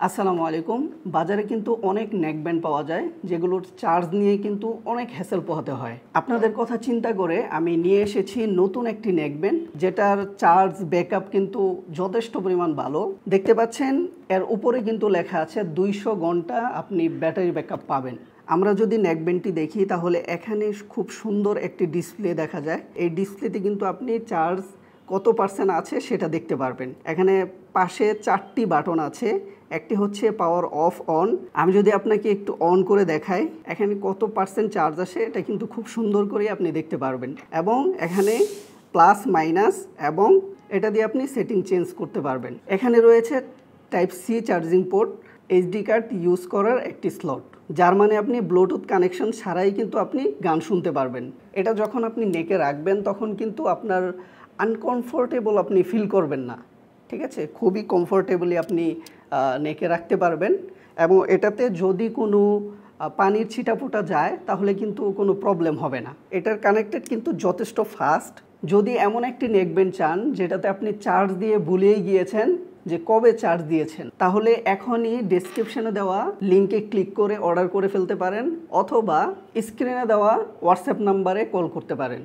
আসসালামু আলাইকুম। বাজারে কিন্তু অনেক নেক ব্যান্ড পাওয়া যায় যেগুলোর চার্জ নিয়ে কিন্তু অনেক হ্যাসেল পোহাতে হয়। আপনাদের কথা চিন্তা করে আমি নিয়ে এসেছি নতুন একটি নেক ব্যান্ড যেটার চার্জ ব্যাকআপ কিন্তু যথেষ্ট পরিমাণ ভালো। দেখতে পাচ্ছেন এর উপরে কিন্তু লেখা আছে 200 ঘন্টা আপনি ব্যাটারি ব্যাকআপ পাবেন। আমরা যদি নেক ব্যান্ডটি দেখি তাহলে এখানে খুব সুন্দর একটি ডিসপ্লে দেখা যায়। এই ডিসপ্লেতে কিন্তু আপনি চার্জ কত পার্সেন্ট আছে সেটা দেখতে পারবেন। এখানে পাশে 4টি বাটন আছে। একটি হচ্ছে পাওয়ার অফ অন। আমি যদি আপনাকে একটু অন করে দেখাই এখানে কত পার্সেন্ট চার্জ আসে এটা কিন্তু খুব সুন্দর করে আপনি দেখতে পারবেন। এবং এখানে প্লাস মাইনাস এবং এটা দিয়ে আপনি সেটিং চেঞ্জ করতে পারবেন। এখানে রয়েছে type C charging port, HD card use করার একটি স্লট, যার মানে আপনি ব্লুটুথ কানেকশন ছাড়াই কিন্তু আপনি গান শুনতে পারবেন। এটা যখন আপনি নেকে রাখবেন তখন কিন্তু আপনার আনকমফোর্টেবল আপনি ফিল করবেন না। ঠিক আছে, খুবই কমফোর্টেবলি আপনি নেকে রাখতে পারবেন। এবং এটাতে যদি কোনো পানির ছিটাফোঁটা যায় তাহলে কিন্তু কোনো প্রবলেম হবে না। এটার কানেক্টেড কিন্তু যথেষ্ট ফাস্ট। যদি এমন একটি নেকব্যান্ড চান যেটাতে আপনি চার্জ দিয়ে ভুলেই গিয়েছেন যে কবে চার্জ দিয়েছেন, তাহলে এখনই ডেসক্রিপশনে দেওয়া লিঙ্কে ক্লিক করে অর্ডার করে ফেলতে পারেন অথবা স্ক্রিনে দেওয়া হোয়াটসঅ্যাপ নাম্বারে কল করতে পারেন।